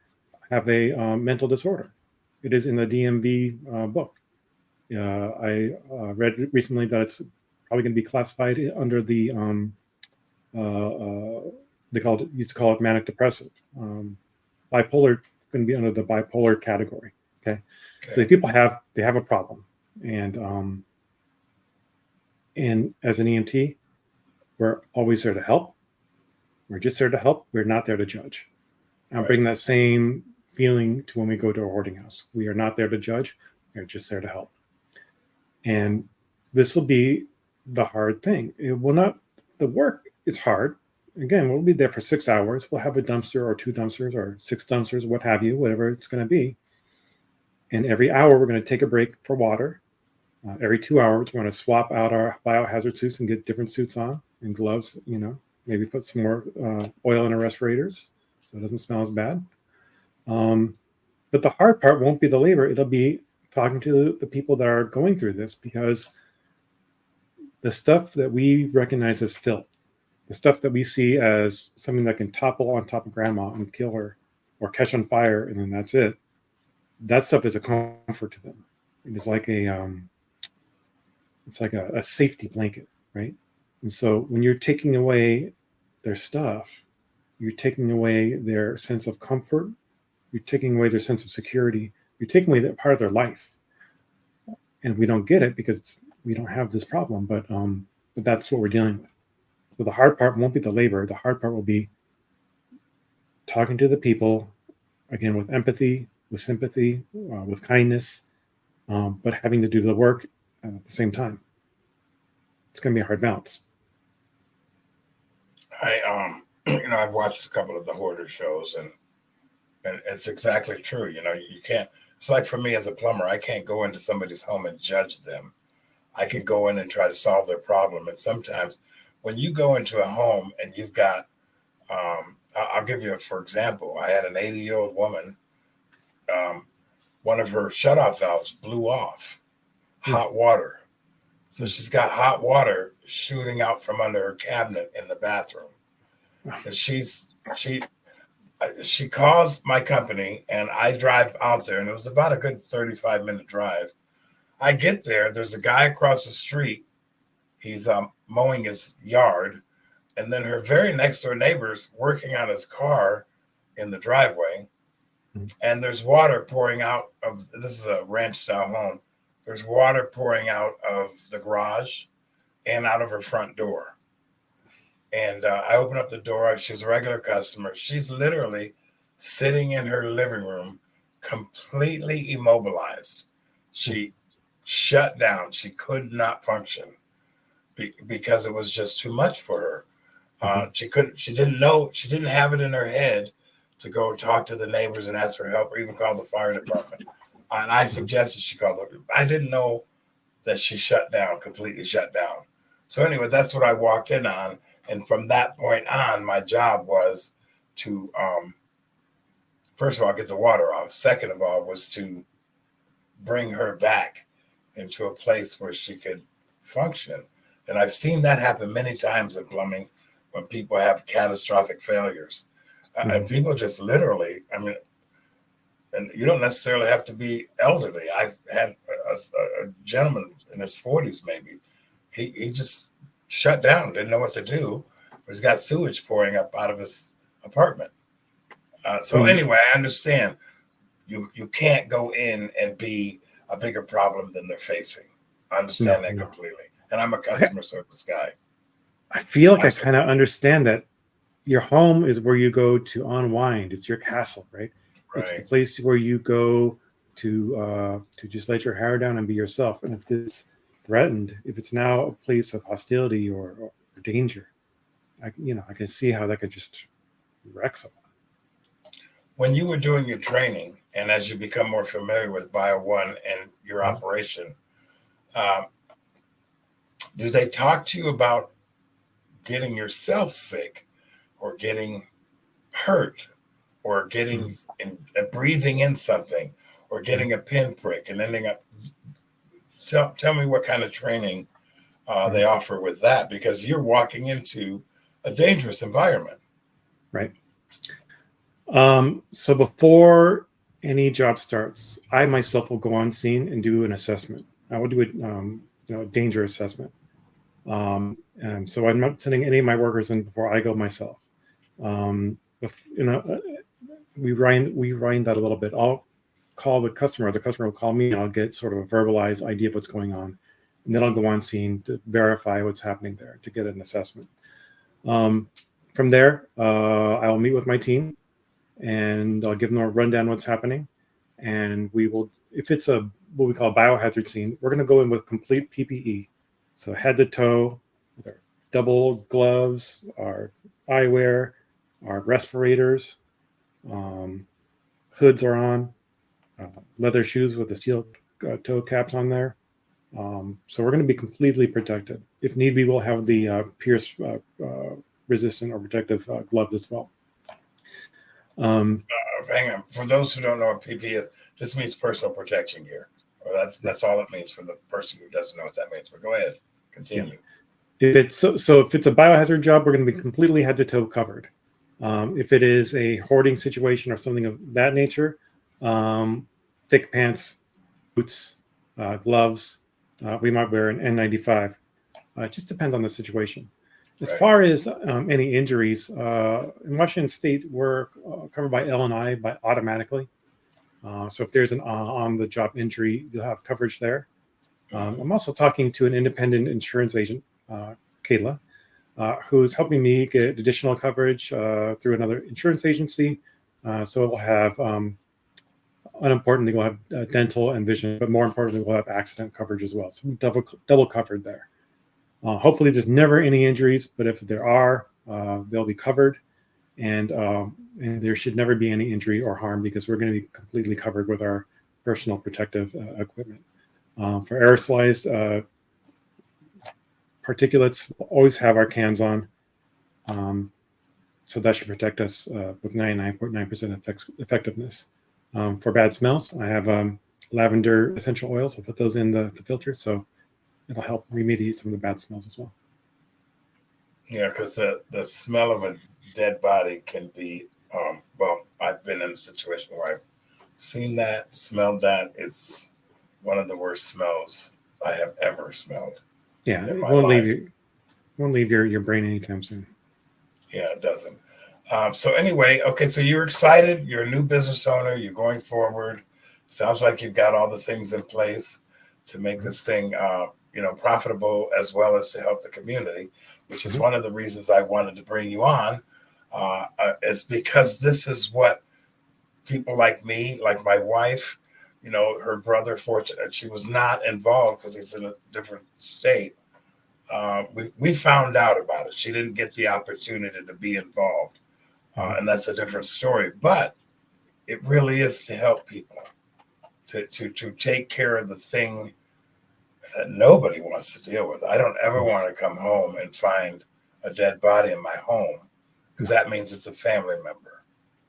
have a mental disorder. It is in the DMV book. I read recently that it's probably going to be classified under the used to call it manic depressive. Bipolar going to be under the bipolar category. Okay, so these people have a problem, and as an EMT, we're always there to help. We're just there to help. We're not there to judge. I'm Right. bringing that same feeling to when we go to a hoarding house. We are not there to judge. We're just there to help. And this will be the hard thing. It will not. The work is hard. Again, we'll be there for 6 hours. We'll have a dumpster or 2 dumpsters or 6 dumpsters, what have you, whatever it's going to be. And every hour, we're going to take a break for water. Every 2 hours, we're going to swap out our biohazard suits and get different suits on and gloves, maybe put some more oil in our respirators so it doesn't smell as bad. But the hard part won't be the labor. It'll be talking to the people that are going through this, because the stuff that we recognize as filth, the stuff that we see as something that can topple on top of grandma and kill her or catch on fire and then that's it, that stuff is a comfort to them. It is like it's like a safety blanket, right? And so when you're taking away their stuff, you're taking away their sense of comfort, you're taking away their sense of security, you're taking away that part of their life. And we don't get it because we don't have this problem, but that's what we're dealing with. So the hard part won't be the labor. The hard part will be talking to the people, again, with empathy, with sympathy, with kindness, but having to do the work at the same time. It's going to be a hard balance. I've watched a couple of the hoarder shows, and it's exactly true. You can't. It's like for me as a plumber, I can't go into somebody's home and judge them. I can go in and try to solve their problem. And sometimes when you go into a home and you've got, I'll give you, for example, I had an 80-year-old woman, one of her shutoff valves blew off, hot water. So she's got hot water shooting out from under her cabinet in the bathroom. And she calls my company, and I drive out there, and it was about a good 35-minute drive. I get there, there's a guy across the street. He's mowing his yard, and then her very next door neighbor's working on his car in the driveway, and there's water pouring out of, this is a ranch style home. There's water pouring out of the garage and out of her front door. And I open up the door. She's a regular customer. She's literally sitting in her living room, completely immobilized. She shut down. She could not function because it was just too much for her. She didn't have it in her head to go talk to the neighbors and ask for help or even call the fire department. And I suggested she call them. I didn't know that she completely shut down. So anyway, that's what I walked in on. And from that point on, my job was to, first of all, get the water off. Second of all, was to bring her back into a place where she could function. And I've seen that happen many times in plumbing when people have catastrophic failures. And people just literally, and you don't necessarily have to be elderly. I've had a gentleman in his 40s, maybe. He just shut down, didn't know what to do. He's got sewage pouring up out of his apartment. So anyway, I understand you can't go in and be a bigger problem than they're facing. I understand that completely. And I'm a customer service guy. I feel like I kind of understand that your home is where you go to unwind. It's your castle, right? It's the place where you go to just let your hair down and be yourself. And if it's threatened, if it's now a place of hostility or danger, I can see how that could just wreck someone. when you were doing your training, and as you become more familiar with Bio One and your operation, uh, do they talk to you about getting yourself sick or getting hurt or getting breathing in something or getting a pinprick and ending up? Tell me what kind of training they offer with that, because you're walking into a dangerous environment. Right. So before any job starts, I myself will go on scene and do an assessment. I will do a danger assessment. So I'm not sending any of my workers in before I go myself. We wind that a little bit. I'll call the customer. The customer will call me, and I'll get sort of a verbalized idea of what's going on, and then I'll go on scene to verify what's happening there to get an assessment. From there, I will meet with my team, and I'll give them a rundown what's happening. And we will, if it's what we call a biohazard scene, we're going to go in with complete PPE, so head to toe, with our double gloves, our eyewear, our respirators, hoods are on, leather shoes with the steel toe caps on there. So we're going to be completely protected. If need be, we'll have the pierce resistant or protective gloves as well. Hang on. For those who don't know what PPE is, this means personal protection gear. Well, that's all it means for the person who doesn't know what that means. But go ahead, continue. Yeah. If it's if it's a biohazard job, we're going to be completely head to toe covered. If it is a hoarding situation or something of that nature, thick pants, boots, gloves. We might wear an N95. It just depends on the situation. As far as any injuries, in Washington State, we're covered by L&I automatically. So if there's an on-the-job injury, you'll have coverage there. I'm also talking to an independent insurance agent, Kayla, who's helping me get additional coverage through another insurance agency. So we'll have, unimportantly, we'll have dental and vision, but more importantly, we'll have accident coverage as well. So double covered there. Hopefully there's never any injuries, but if there are, they'll be covered, and there should never be any injury or harm because we're going to be completely covered with our personal protective equipment. For aerosolized particulates, we'll always have our cans on. So that should protect us with 99.9% effectiveness. For bad smells, I have lavender essential oils. I'll put those in the filter, so it'll help remediate some of the bad smells as well. Yeah, because the smell of a dead body can be, well, I've been in a situation where I've seen that, smelled that. It's one of the worst smells I have ever smelled. Yeah, it won't leave your brain anytime soon. Yeah, it doesn't. So anyway, okay, so you're excited. You're a new business owner. You're going forward. Sounds like you've got all the things in place to make this thing profitable, as well as to help the community, which is one of the reasons I wanted to bring you on, is because this is what people like me, like my wife, her brother, fortunate she was not involved because he's in a different state. We found out about it. She didn't get the opportunity to be involved, and that's a different story. But it really is to help people, to take care of the thing that nobody wants to deal with. I don't ever want to come home and find a dead body in my home, because that means it's a family member.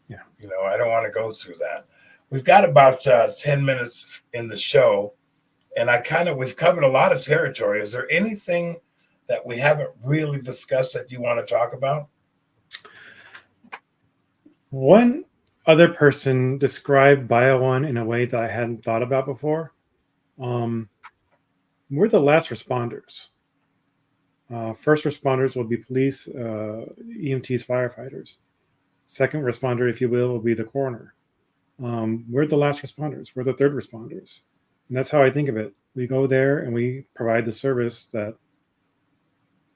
Yeah. I don't want to go through that. We've got about 10 minutes in the show, and we've covered a lot of territory. Is there anything that we haven't really discussed that you want to talk about? One other person described BioOne in a way that I hadn't thought about before. We're the last responders. First responders will be police, EMTs, firefighters. Second responder, if you will be the coroner. We're the last responders. We're the third responders. And that's how I think of it. We go there and we provide the service that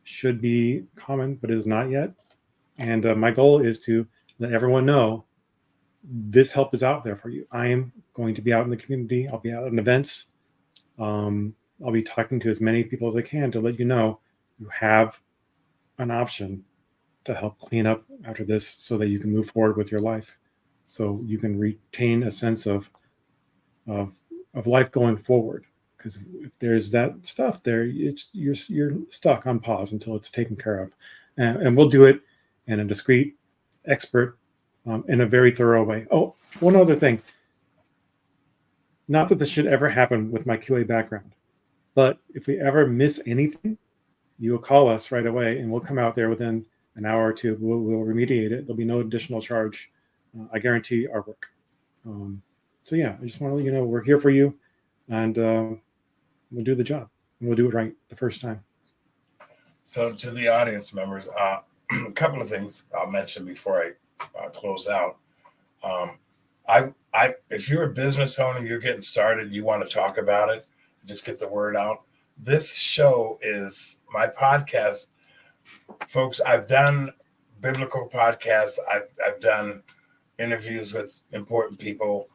should be common, but is not yet. And my goal is to let everyone know this help is out there for you. I am going to be out in the community. I'll be out in events. I'll be talking to as many people as I can to let you know you have an option to help clean up after this so that you can move forward with your life. so you can retain a sense of life going forward. Because if there's that stuff there, you're stuck on pause until it's taken care of, and we'll do it in a discreet, expert, in a very thorough way. Oh, one other thing. Not that this should ever happen with my QA background, but if we ever miss anything, you will call us right away, and we'll come out there within an hour or two. We'll remediate it. There'll be no additional charge. I guarantee our work. So yeah, I just want to let you know we're here for you, and we'll do the job, and we'll do it right the first time. So to the audience members, a couple of things I'll mention before I close out. If you're a business owner, you're getting started, you want to talk about it, just get the word out. This show is my podcast, folks. I've done biblical podcasts. I've done interviews with important people.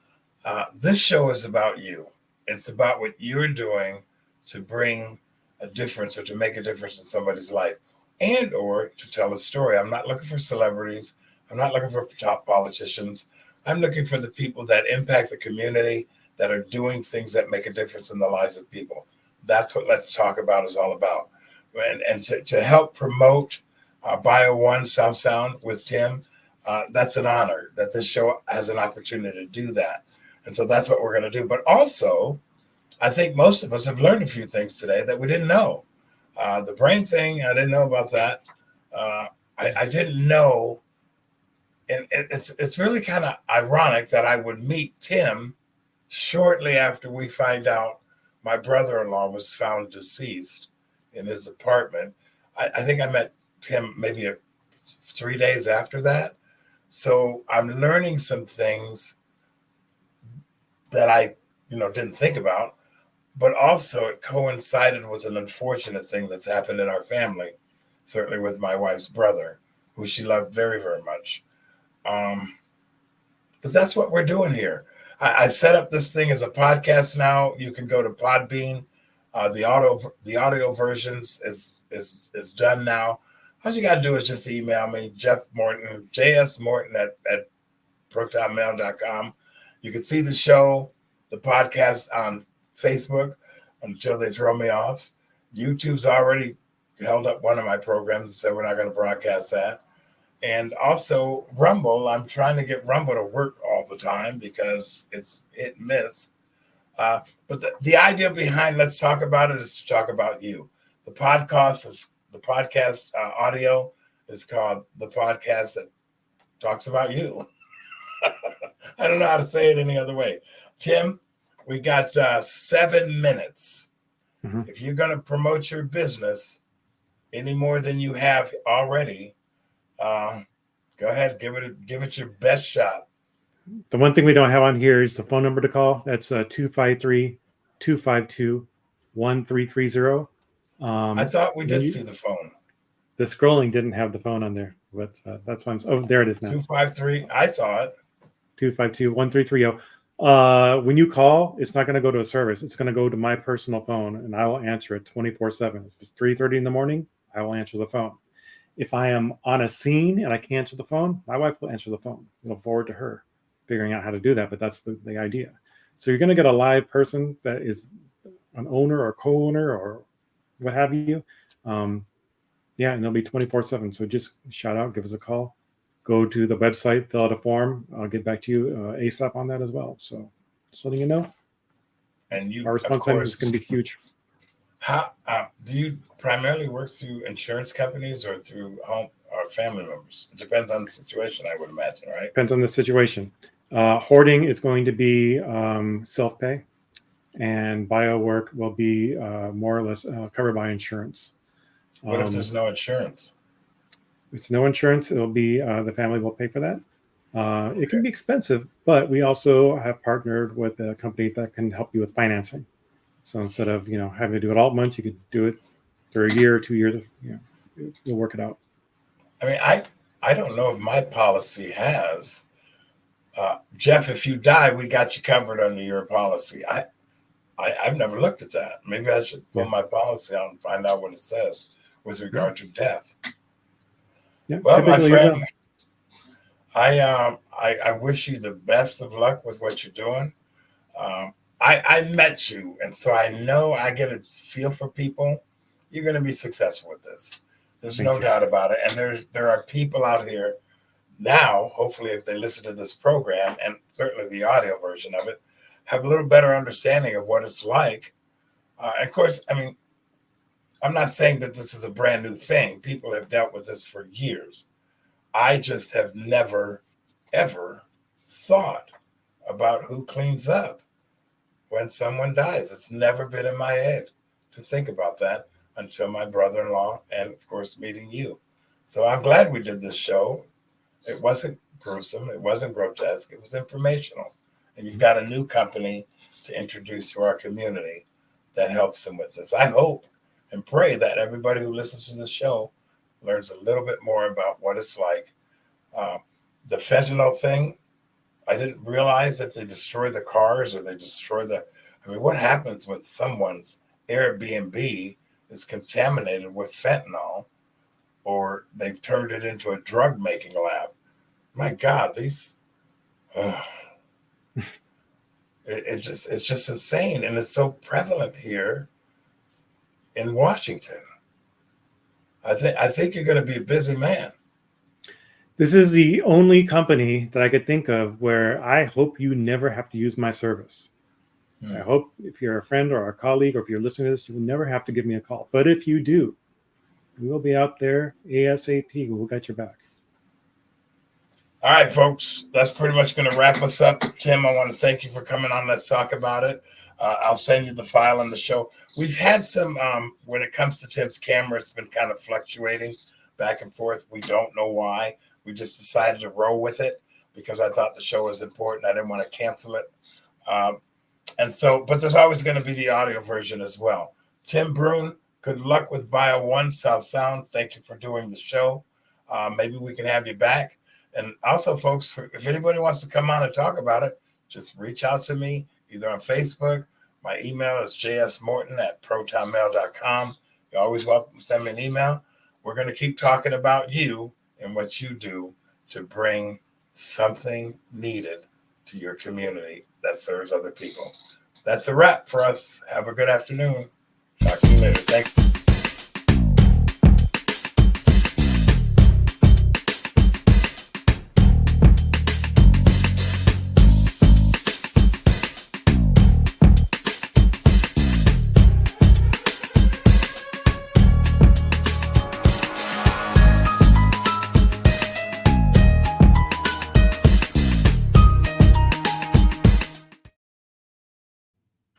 This show is about you. It's about what you're doing to bring a difference or to make a difference in somebody's life, and or to tell a story. I'm not looking for celebrities. I'm not looking for top politicians. I'm looking for the people that impact the community, that are doing things that make a difference in the lives of people. That's what Let's Talk About is all about. And to help promote Bio One South Sound with Tim, that's an honor that this show has an opportunity to do that. And so that's what we're going to do. But also, I think most of us have learned a few things today that we didn't know. The brain thing, I didn't know about that. I didn't know. And it's really kind of ironic that I would meet Tim shortly after we find out my brother-in-law was found deceased in his apartment. I think I met Tim maybe 3 days after that. So I'm learning some things that I didn't think about, but also it coincided with an unfortunate thing that's happened in our family, certainly with my wife's brother, who she loved very, very much. But that's what we're doing here. I set up this thing as a podcast now. You can go to Podbean. The audio versions is done now. All you got to do is just email me, Jeff Morton, JSMorton at protonmail.com. You can see the show, the podcast on Facebook until they throw me off. YouTube's already held up one of my programs and said we're not going to broadcast that. And also Rumble, I'm trying to get Rumble to work all the time because it's hit and miss. But the idea behind Let's Talk About It is to talk about you. The podcast audio is called The Podcast That Talks About You. I don't know how to say it any other way. Tim, we got 7 minutes. Mm-hmm. If you're going to promote your business any more than you have already, go ahead, give it your best shot. The one thing we don't have on here is the phone number to call. That's 253-252-1330. I thought we did see the phone. The scrolling didn't have the phone on there, but that's why there it is now. 253. I saw it. 252-1330. When you call, it's not going to go to a service. It's going to go to my personal phone, and I will answer it 24/7. If it's 3:30 in the morning, I will answer the phone. If I am on a scene and I can't answer the phone, my wife will answer the phone. It'll forward to her, figuring out how to do that. But that's the idea. So you're going to get a live person that is an owner or co-owner or what have you. And they'll be 24/7. So just shout out, give us a call. Go to the website, fill out a form. I'll get back to you ASAP on that as well. So just letting you know. And our response time is going to be huge. How do you primarily work through insurance companies or through home or family members? It depends on the situation, I would imagine, right? Depends on the situation. Hoarding is going to be self-pay, and bio work will be more or less covered by insurance. What if there's no insurance? If it's no insurance, it'll be the family will pay for that. Okay. It can be expensive, but we also have partnered with a company that can help you with financing. So instead of having to do it all at once, you could do it for a year or 2 years. You'll work it out. I mean, I don't know if my policy has Jeff. If you die, we got you covered under your policy. I've never looked at that. Maybe I should pull my policy out and find out what it says with regard to death. Yeah, well, my friend, I wish you the best of luck with what you're doing. I met you, and so I know I get a feel for people. You're going to be successful with this. There's Thank no you. doubt about it. And there are people out here now, hopefully, if they listen to this program and certainly the audio version of it, have a little better understanding of what it's like. And of course, I mean, I'm not saying that this is a brand new thing. People have dealt with this for years. I just have never, ever thought about who cleans up when someone dies. It's never been in my head to think about that until my brother-in-law and, of course, meeting you. So I'm glad we did this show. It wasn't gruesome. It wasn't grotesque. It was informational. And you've got a new company to introduce to our community that helps them with this. I hope and pray that everybody who listens to the show learns a little bit more about what it's like. The fentanyl thing, I didn't realize that they destroy the cars or they destroy I mean, what happens when someone's Airbnb is contaminated with fentanyl or they've turned it into a drug making lab? My God, it's just insane. And it's so prevalent here in Washington. I think you're going to be a busy man. This is the only company that I could think of where I hope you never have to use my service. I hope if you're a friend or a colleague, or if you're listening to this, you will never have to give me a call. But if you do, we will be out there ASAP. We'll get your back. All right, folks, that's pretty much going to wrap us up. Tim, I want to thank you for coming on. Let's talk about it. I'll send you the file on the show. We've had some, when it comes to Tim's camera, it's been kind of fluctuating back and forth. We don't know why. We just decided to roll with it because I thought the show was important. I didn't want to cancel it. But there's always going to be the audio version as well. Tim Bruhn, good luck with Bio 1 South Sound. Thank you for doing the show. Maybe we can have you back. And also, folks, if anybody wants to come on and talk about it, just reach out to me either on Facebook. My email is jsmorton@protonmail.com. You're always welcome to send me an email. We're going to keep talking about you and what you do to bring something needed to your community that serves other people. That's a wrap for us. Have a good afternoon. Talk to you later. Thank you.